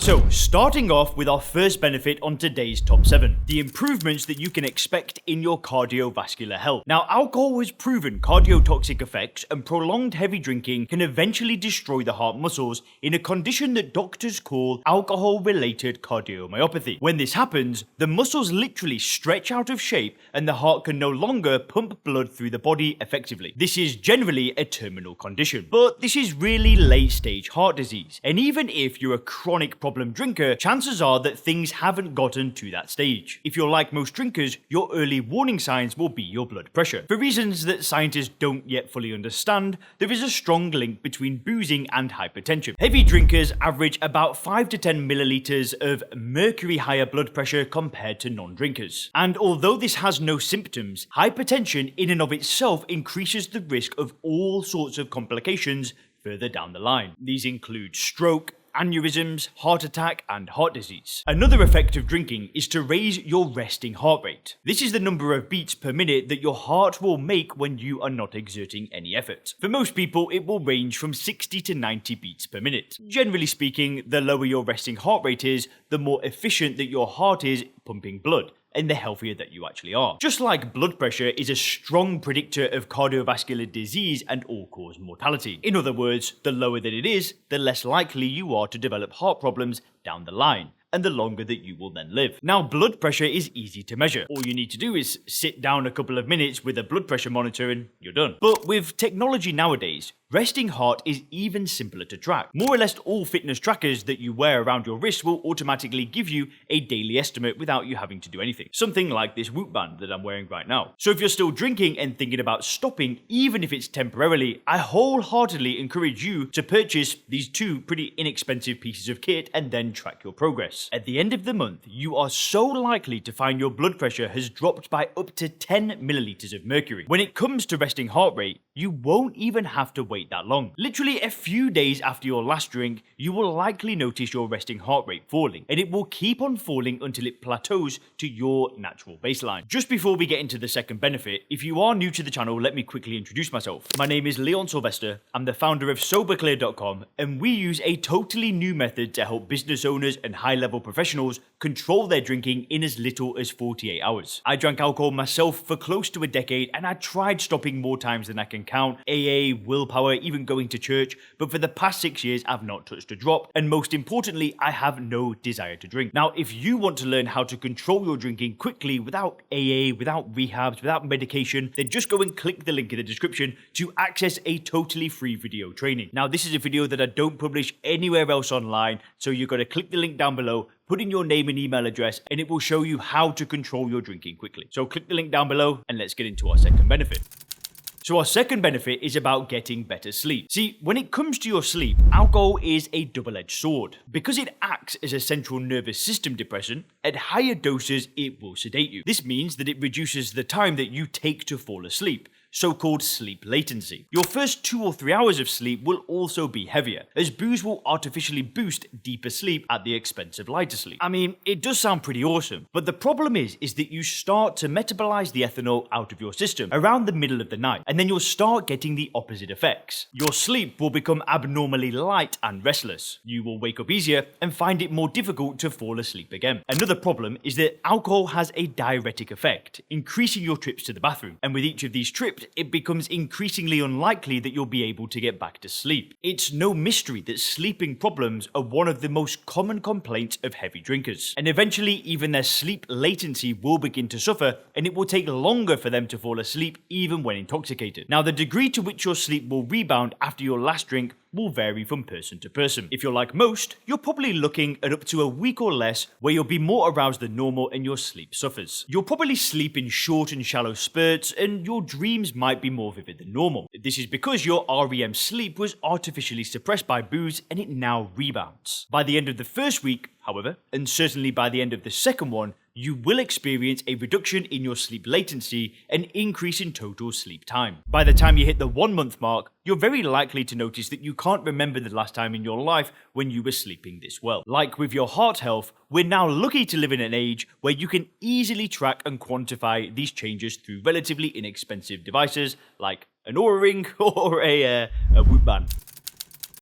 So, starting off with our first benefit on today's top 7, the improvements that you can expect in your cardiovascular health. Now, alcohol has proven cardiotoxic effects, and prolonged heavy drinking can eventually destroy the heart muscles in a condition that doctors call alcohol-related cardiomyopathy. When this happens, the muscles literally stretch out of shape and the heart can no longer pump blood through the body effectively. This is generally a terminal condition, but this is really late-stage heart disease, and even if you're a chronic problem drinker, chances are that things haven't gotten to that stage. If you're like most drinkers, your early warning signs will be your blood pressure. For reasons that scientists don't yet fully understand, there is a strong link between boozing and hypertension. Heavy drinkers average about 5 to 10 milliliters of mercury higher blood pressure compared to non-drinkers. And although this has no symptoms, hypertension in and of itself increases the risk of all sorts of complications further down the line. These include stroke, aneurysms, heart attack, and heart disease. Another effect of drinking is to raise your resting heart rate. This is the number of beats per minute that your heart will make when you are not exerting any effort. For most people, it will range from 60 to 90 beats per minute. Generally speaking, the lower your resting heart rate is, the more efficient that your heart is pumping blood, and the healthier that you actually are. Just like blood pressure is a strong predictor of cardiovascular disease and all-cause mortality. In other words, the lower that it is, the less likely you are to develop heart problems down the line, and the longer that you will then live. Now, blood pressure is easy to measure. All you need to do is sit down a couple of minutes with a blood pressure monitor and you're done. But with technology nowadays, resting heart is even simpler to track. More or less all fitness trackers that you wear around your wrist will automatically give you a daily estimate without you having to do anything. Something like this Whoop band that I'm wearing right now. So if you're still drinking and thinking about stopping, even if it's temporarily, I wholeheartedly encourage you to purchase these two pretty inexpensive pieces of kit and then track your progress. At the end of the month, you are so likely to find your blood pressure has dropped by up to 10 milliliters of mercury. When it comes to resting heart rate, you won't even have to wait that long. Literally a few days after your last drink, you will likely notice your resting heart rate falling, and it will keep on falling until it plateaus to your natural baseline. Just before we get into the second benefit, if you are new to the channel, let me quickly introduce myself. My name is Leon Sylvester. I'm the founder of SoberClear.com, and we use a totally new method to help business owners and high-level professionals control their drinking in as little as 48 hours. I drank alcohol myself for close to a decade, and I tried stopping more times than I can count, AA, willpower, even going to church, but for the past 6 years I've not touched a drop, and most importantly, I have no desire to drink. Now, if you want to learn how to control your drinking quickly without AA, without rehabs, without medication, then just go and click the link in the description to access a totally free video training. Now, this is a video that I don't publish anywhere else online, so you've got to click the link down below, put in your name and email address, and it will show you how to control your drinking quickly. So click the link down below, and let's get into our second benefit. So our second benefit is about getting better sleep. See, when it comes to your sleep, alcohol is a double-edged sword. Because it acts as a central nervous system depressant, at higher doses it will sedate you. This means that it reduces the time that you take to fall asleep, so-called sleep latency. Your first 2 or 3 hours of sleep will also be heavier, as booze will artificially boost deeper sleep at the expense of lighter sleep. I mean, it does sound pretty awesome, but the problem is that you start to metabolize the ethanol out of your system around the middle of the night, and then you'll start getting the opposite effects. Your sleep will become abnormally light and restless. You will wake up easier and find it more difficult to fall asleep again. Another problem is that alcohol has a diuretic effect, increasing your trips to the bathroom, and with each of these trips, it becomes increasingly unlikely that you'll be able to get back to sleep. It's no mystery that sleeping problems are one of the most common complaints of heavy drinkers, and eventually even their sleep latency will begin to suffer, and it will take longer for them to fall asleep even when intoxicated. Now, the degree to which your sleep will rebound after your last drink will vary from person to person. If you're like most, you're probably looking at up to a week or less where you'll be more aroused than normal and your sleep suffers. You'll probably sleep in short and shallow spurts, and your dreams might be more vivid than normal. This is because your REM sleep was artificially suppressed by booze and it now rebounds. By the end of the first week, however, and certainly by the end of the second one, you will experience a reduction in your sleep latency and increase in total sleep time. By the time you hit the 1 month mark, you're very likely to notice that you can't remember the last time in your life when you were sleeping this well. Like with your heart health, we're now lucky to live in an age where you can easily track and quantify these changes through relatively inexpensive devices like an Oura Ring or a Whoop band.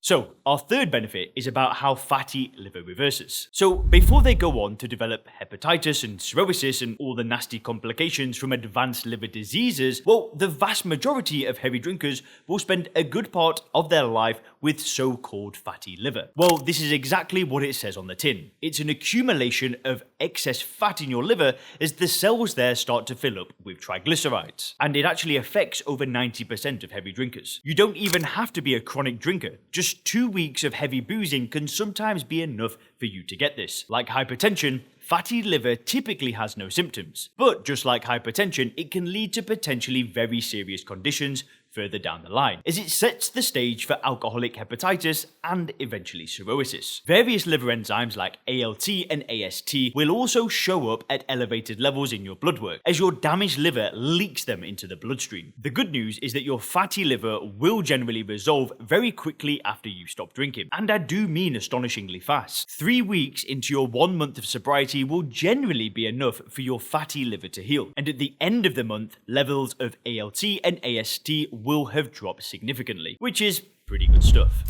So, our third benefit is about how fatty liver reverses. So, before they go on to develop hepatitis and cirrhosis and all the nasty complications from advanced liver diseases, well, the vast majority of heavy drinkers will spend a good part of their life with so-called fatty liver. Well, this is exactly what it says on the tin. It's an accumulation of excess fat in your liver as the cells there start to fill up with triglycerides. And it actually affects over 90% of heavy drinkers. You don't even have to be a chronic drinker. Just 2 weeks of heavy boozing can sometimes be enough for you to get this. Like hypertension, fatty liver typically has no symptoms. But just like hypertension, it can lead to potentially very serious conditions further down the line, as it sets the stage for alcoholic hepatitis and eventually cirrhosis. Various liver enzymes like ALT and AST will also show up at elevated levels in your blood work, as your damaged liver leaks them into the bloodstream. The good news is that your fatty liver will generally resolve very quickly after you stop drinking, and I do mean astonishingly fast. 3 weeks into your 1 month of sobriety will generally be enough for your fatty liver to heal, and at the end of the month, levels of ALT and AST will have dropped significantly, which is pretty good stuff.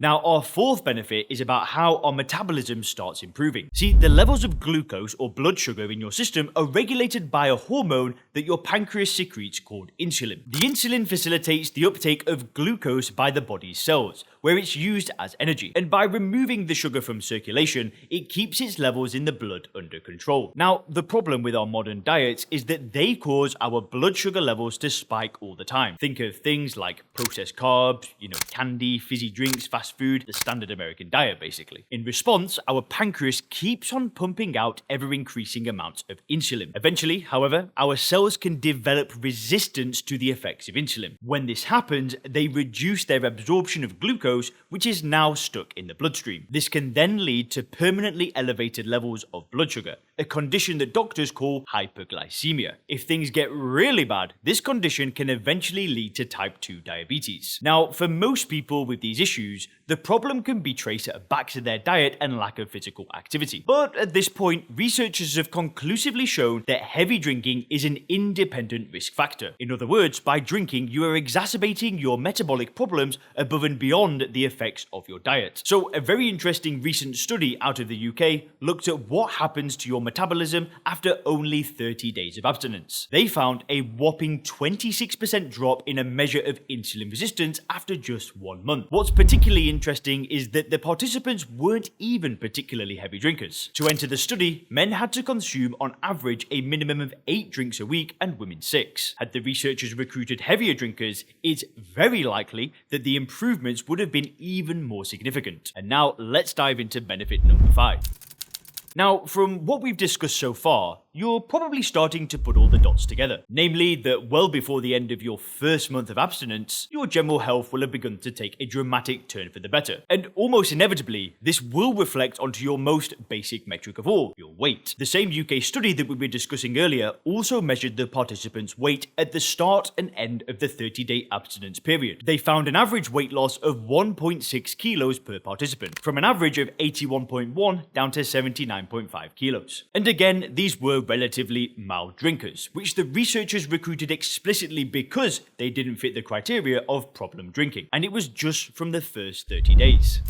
Now, our fourth benefit is about how our metabolism starts improving. See, the levels of glucose or blood sugar in your system are regulated by a hormone that your pancreas secretes called insulin. The insulin facilitates the uptake of glucose by the body's cells, where it's used as energy. And by removing the sugar from circulation, it keeps its levels in the blood under control. Now, the problem with our modern diets is that they cause our blood sugar levels to spike all the time. Think of things like processed carbs, candy, fizzy drinks, fast food, the standard American diet basically. In response, our pancreas keeps on pumping out ever-increasing amounts of insulin. Eventually, however, our cells can develop resistance to the effects of insulin. When this happens, they reduce their absorption of glucose, which is now stuck in the bloodstream. This can then lead to permanently elevated levels of blood sugar, a condition that doctors call hyperglycemia. If things get really bad, this condition can eventually lead to type 2 diabetes. Now, for most people with these issues, the problem can be traced back to their diet and lack of physical activity. But at this point, researchers have conclusively shown that heavy drinking is an independent risk factor. In other words, by drinking, you are exacerbating your metabolic problems above and beyond the effects of your diet. So, a very interesting recent study out of the UK looked at what happens to your metabolism after only 30 days of abstinence. They found a whopping 26% drop in a measure of insulin resistance after just 1 month. What's particularly interesting is that the participants weren't even particularly heavy drinkers. To enter the study, men had to consume on average a minimum of 8 drinks a week and women 6. Had the researchers recruited heavier drinkers, it's very likely that the improvements would have been even more significant. And now let's dive into benefit number 5. Now, from what we've discussed so far, you're probably starting to put all the dots together. Namely, that well before the end of your first month of abstinence, your general health will have begun to take a dramatic turn for the better. And almost inevitably, this will reflect onto your most basic metric of all, your weight. The same UK study that we were discussing earlier also measured the participants' weight at the start and end of the 30-day abstinence period. They found an average weight loss of 1.6 kilos per participant, from an average of 81.1 down to 79.5 kilos. And again, these were relatively mild drinkers, which the researchers recruited explicitly because they didn't fit the criteria of problem drinking, and it was just from the first 30 days.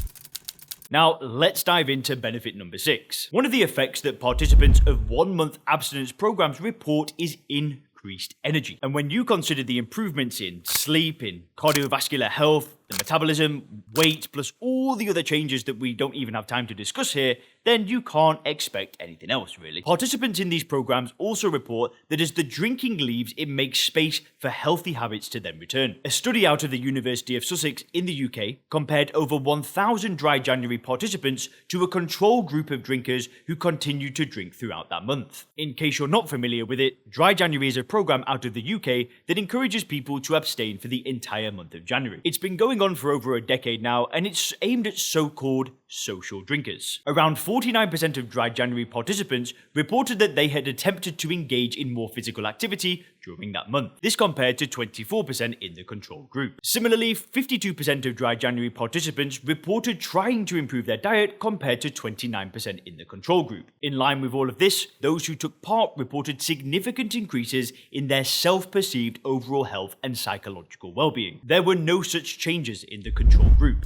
Now, let's dive into benefit number 6. One of the effects that participants of 1 month abstinence programs report is increased energy. And when you consider the improvements in sleep, in cardiovascular health, the metabolism, weight, plus all the other changes that we don't even have time to discuss here, then you can't expect anything else, really. Participants in these programs also report that as the drinking leaves, it makes space for healthy habits to then return. A study out of the University of Sussex in the UK compared over 1,000 Dry January participants to a control group of drinkers who continued to drink throughout that month. In case you're not familiar with it, Dry January is a program out of the UK that encourages people to abstain for the entire month of January. It's been going on for over a decade now, and it's aimed at so-called social drinkers. Around 49% of Dry January participants reported that they had attempted to engage in more physical activity during that month. This compared to 24% in the control group. Similarly, 52% of Dry January participants reported trying to improve their diet compared to 29% in the control group. In line with all of this, those who took part reported significant increases in their self-perceived overall health and psychological well-being. There were no such changes in the control group.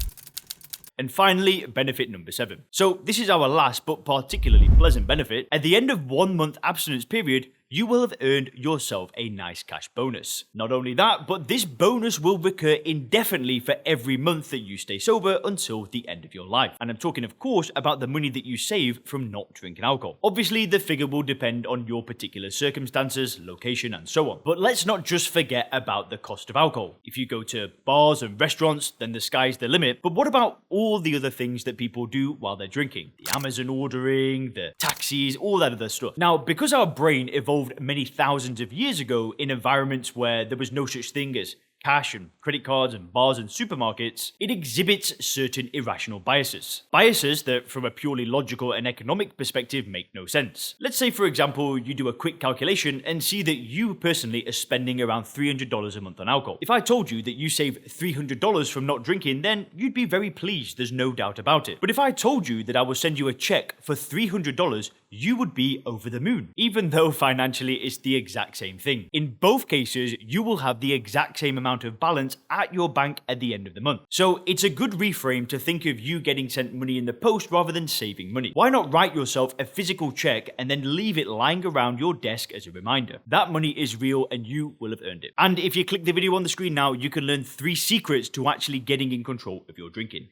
And finally, benefit number 7. So this is our last but particularly pleasant benefit. At the end of 1 month abstinence period, you will have earned yourself a nice cash bonus. Not only that, but this bonus will recur indefinitely for every month that you stay sober until the end of your life. And I'm talking, of course, about the money that you save from not drinking alcohol. Obviously, the figure will depend on your particular circumstances, location, and so on. But let's not just forget about the cost of alcohol. If you go to bars and restaurants, then the sky's the limit. But what about all the other things that people do while they're drinking? The Amazon ordering, the taxis, all that other stuff. Now, because our brain evolved many thousands of years ago in environments where there was no such thing as cash and credit cards and bars and supermarkets, it exhibits certain irrational biases. Biases that, from a purely logical and economic perspective, make no sense. Let's say, for example, you do a quick calculation and see that you personally are spending around $300 a month on alcohol. If I told you that you save $300 from not drinking, then you'd be very pleased, there's no doubt about it. But if I told you that I will send you a check for $300, you would be over the moon, even though financially it's the exact same thing. In both cases, you will have the exact same amount of balance at your bank at the end of the month. So it's a good reframe to think of you getting sent money in the post rather than saving money. Why not write yourself a physical check and then leave it lying around your desk as a reminder? That money is real and you will have earned it. And if you click the video on the screen now, you can learn 3 secrets to actually getting in control of your drinking.